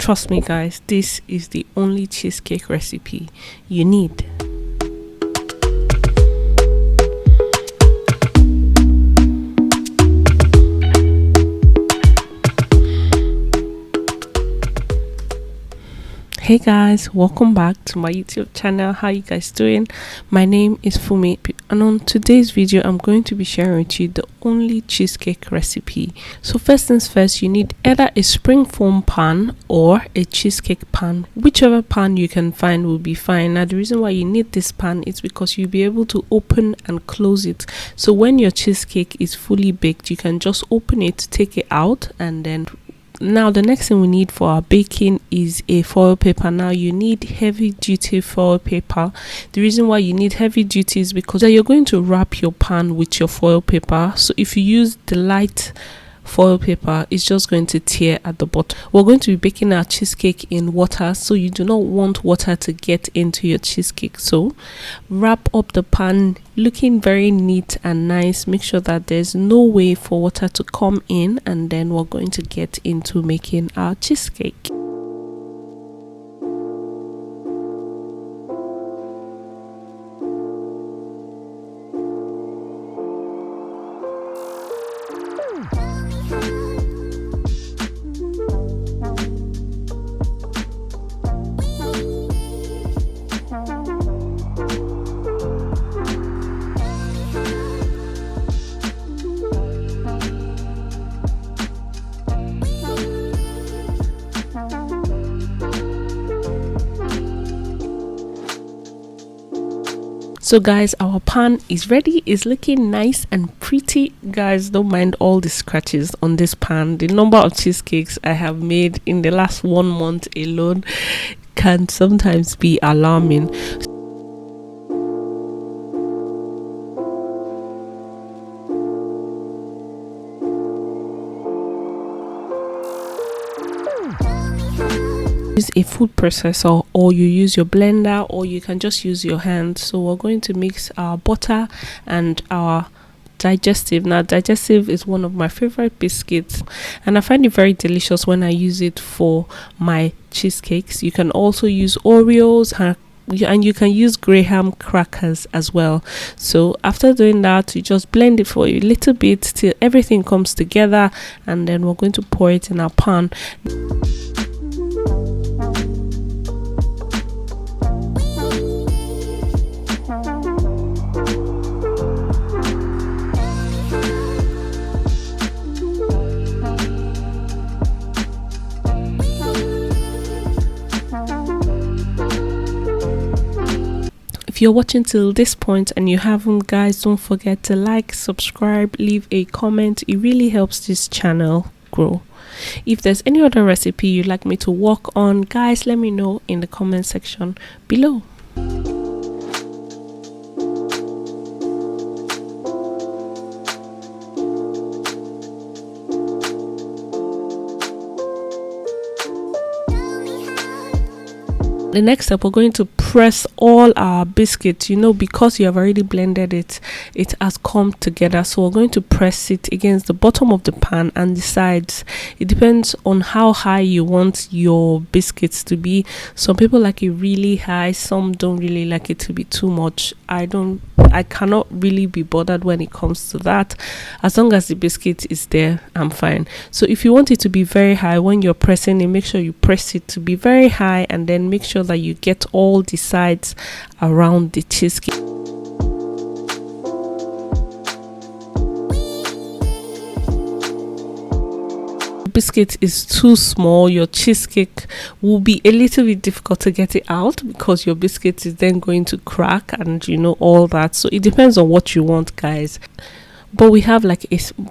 trust me guys, this is the only cheesecake recipe you need. Hey guys, welcome back to my YouTube channel. How you guys doing? My name is Fummeee, and on today's video I'm going to be sharing with you the only cheesecake recipe. So first things first, you need either a spring foam pan or a cheesecake pan. Whichever pan you can find will be fine. Now the reason why you need this pan is because you'll be able to open and close it, so when your cheesecake is fully baked you can just open it, take it out, and then now the next thing we need for our baking is a foil paper. Now you need heavy duty foil paper. The reason why you need heavy duty is because you're going to wrap your pan with your foil paper. So if you use the light foil paper, it's just going to tear at the bottom. We're going to be baking our cheesecake in water, so you do not want water to get into your cheesecake. So wrap up the pan looking very neat and nice. Make sure that there's no way for water to come in, and then we're going to get into making our cheesecake. So guys, our pan is ready. It's looking nice and pretty. Guys, don't mind all the scratches on this pan. The number of cheesecakes I have made in the last 1 month alone can sometimes be alarming. Use a food processor, or you use your blender, or you can just use your hand. So we're going to mix our butter and our digestive. Now digestive is one of my favorite biscuits, and I find it very delicious when I use it for my cheesecakes. You can also use Oreos, and you can use graham crackers as well. So after doing that, you just blend it for a little bit till everything comes together, and then we're going to pour it in our pan. If you're watching till this point and you haven't, guys, don't forget to like, subscribe, leave a comment. It really helps this channel grow. If there's any other recipe you'd like me to work on, guys, let me know in the comment section below. The next step, we're going to press all our biscuits. You know, because you have already blended it, it has come together. So we're going to press it against the bottom of the pan and the sides. It depends on how high you want your biscuits to be. Some people like it really high, some don't really like it to be too much. I cannot really be bothered when it comes to that. As long as the biscuit is there, I'm fine. So if you want it to be very high, when you're pressing it, make sure you press it to be very high, and then make sure that you get all the sides around the cheesecake. Biscuit is too small, your cheesecake will be a little bit difficult to get it out, because your biscuit is then going to crack, and you know all that. So it depends on what you want, guys. But we have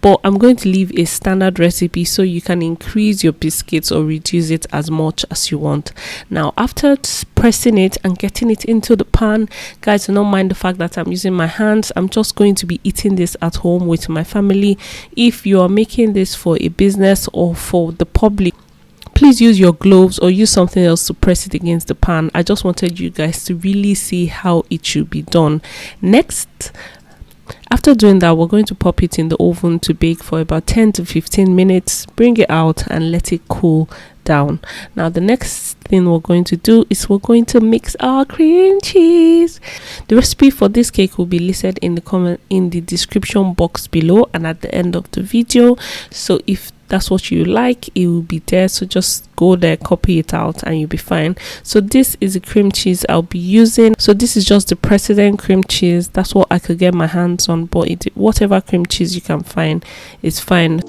but I'm going to leave a standard recipe, so you can increase your biscuits or reduce it as much as you want. Now after pressing it and getting it into the pan, guys, do not mind the fact that I'm using my hands. I'm just going to be eating this at home with my family. If you are making this for a business or for the public, please use your gloves or use something else to press it against the pan. I just wanted you guys to really see how it should be done. Next, after doing that, we're going to pop it in the oven to bake for about 10 to 15 minutes. Bring it out and let it cool. down. Now the next thing we're going to do is we're going to mix our cream cheese. The recipe for this cake will be listed in the description box below and at the end of the video. So if that's what you like, it will be there. So just go there, copy it out, and you'll be fine. So this is the cream cheese I'll be using. So this is just the President cream cheese. That's what I could get my hands on, but whatever cream cheese you can find is fine.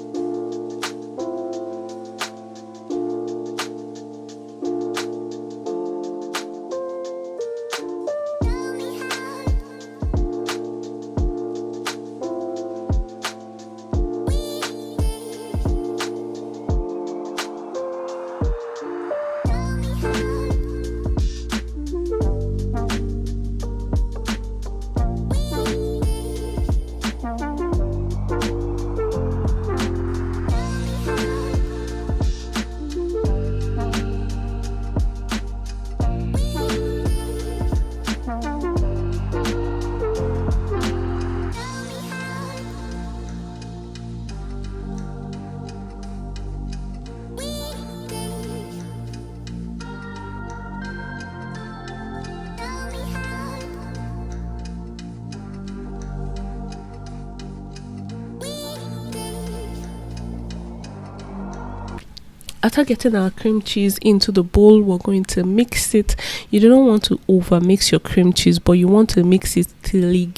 After getting our cream cheese into the bowl, we're going to mix it. You do not want to over mix your cream cheese, but you want to mix it till it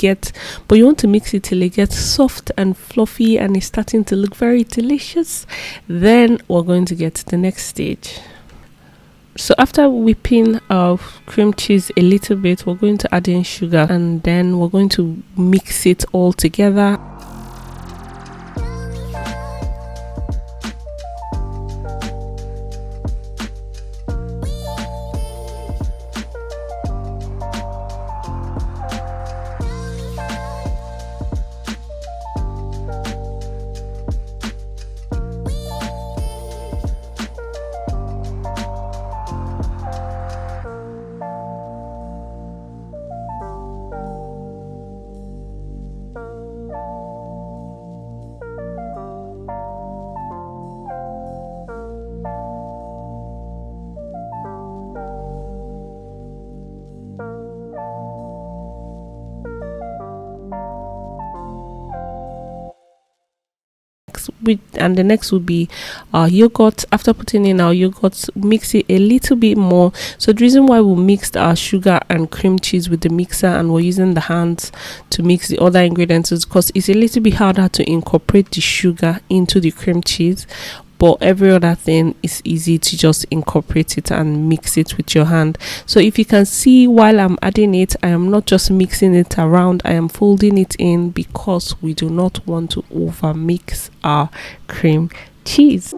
gets soft and fluffy and it's starting to look very delicious. Then we're going to get to the next stage. So after whipping our cream cheese a little bit, we're going to add in sugar and then we're going to mix it all together. And the next will be our yogurt. After putting in our yogurt, mix it a little bit more. So the reason why we mixed our sugar and cream cheese with the mixer and we're using the hands to mix the other ingredients is because it's a little bit harder to incorporate the sugar into the cream cheese, but every other thing is easy to just incorporate it and mix it with your hand. So if you can see, while I'm adding it, I am not just mixing it around, I am folding it in because we do not want to over mix our cream cheese.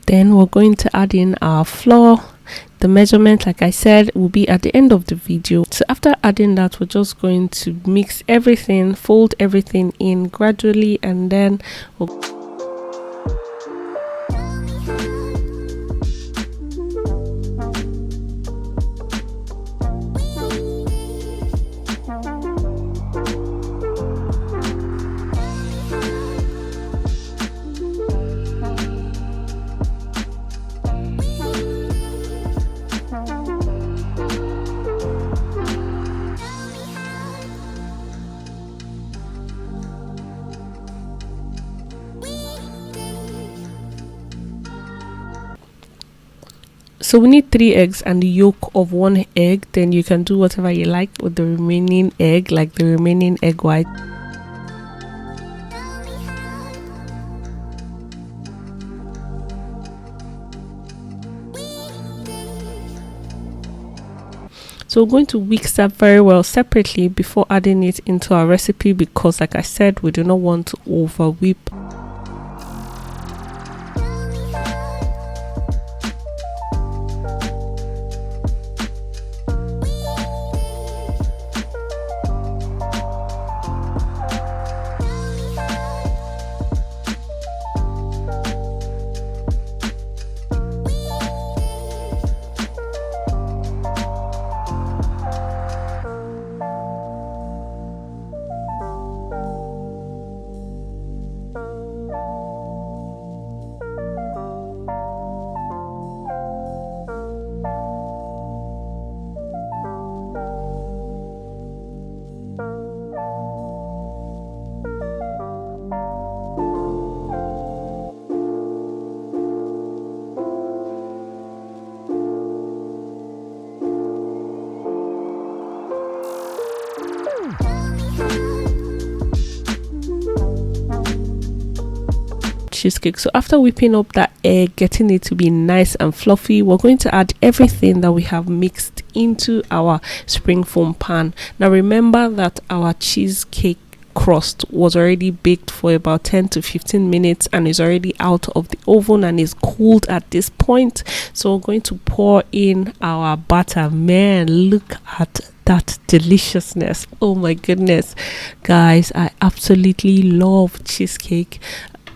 Then we're going to add in our flour. The measurement, like I said, will be at the end of the video. So after adding that, we're just going to mix everything, fold everything in gradually, and then we'll So we need 3 eggs and the yolk of 1 egg. Then you can do whatever you like with the remaining egg, like the remaining egg white. So we're going to whisk that very well separately before adding it into our recipe, because like I said, we do not want to over whip. Cheesecake. So after whipping up that egg, getting it to be nice and fluffy, we're going to add everything that we have mixed into our spring foam pan. Now remember that our cheesecake crust was already baked for about 10 to 15 minutes and is already out of the oven and is cooled at this point. So we're going to pour in our batter. Man, look at that deliciousness. Oh my goodness, guys, I absolutely love cheesecake.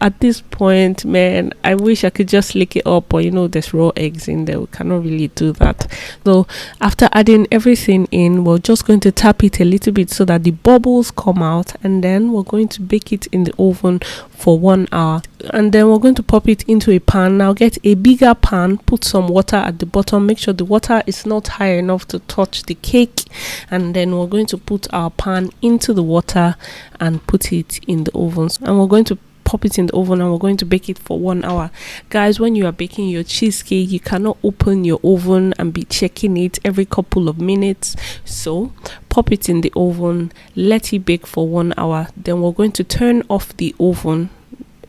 At this point, man, I wish I could just lick it up, but you know there's raw eggs in there, we cannot really do that. So after adding everything in, we're just going to tap it a little bit so that the bubbles come out, and then we're going to bake it in the oven for 1 hour, and then we're going to pop it into a pan. Now get a bigger pan, put some water at the bottom, make sure the water is not high enough to touch the cake, and then we're going to put our pan into the water and put it in the oven, and we're going to pop it in the oven and we're going to bake it for 1 hour. Guys, when you are baking your cheesecake, you cannot open your oven and be checking it every couple of minutes. So pop it in the oven, let it bake for 1 hour. Then we're going to turn off the oven.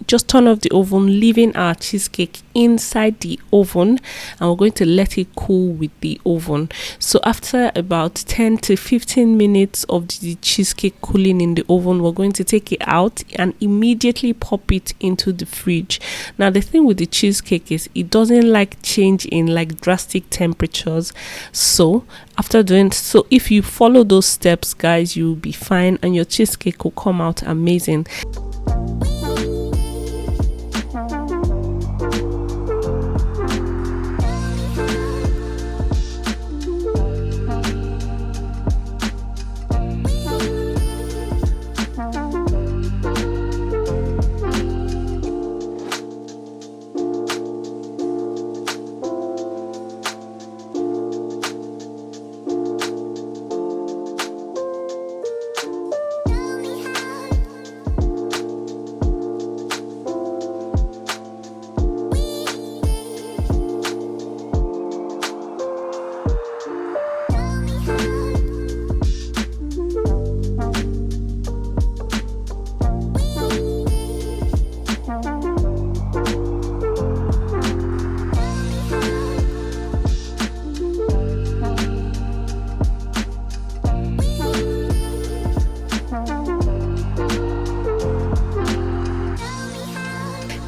Just turn off the oven, leaving our cheesecake inside the oven, and we're going to let it cool with the oven. So after about 10 to 15 minutes of the cheesecake cooling in the oven, we're going to take it out and immediately pop it into the fridge. Now the thing with the cheesecake is it doesn't like change in like drastic temperatures. So after doing so, if you follow those steps, guys, you'll be fine and your cheesecake will come out amazing.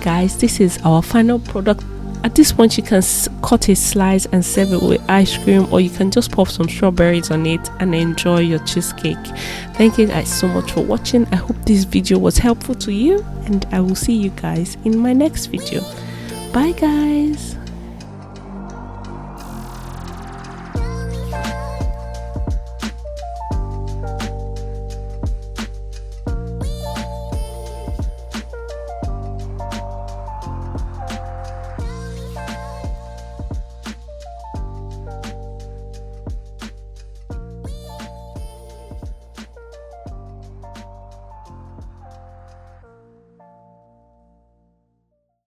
Guys, this is our final product. At this point, you can cut a slice and serve it with ice cream, or you can just pop some strawberries on it and enjoy your cheesecake. Thank you guys so much for watching. I hope this video was helpful to you, and I will see you guys in my next video. Bye guys.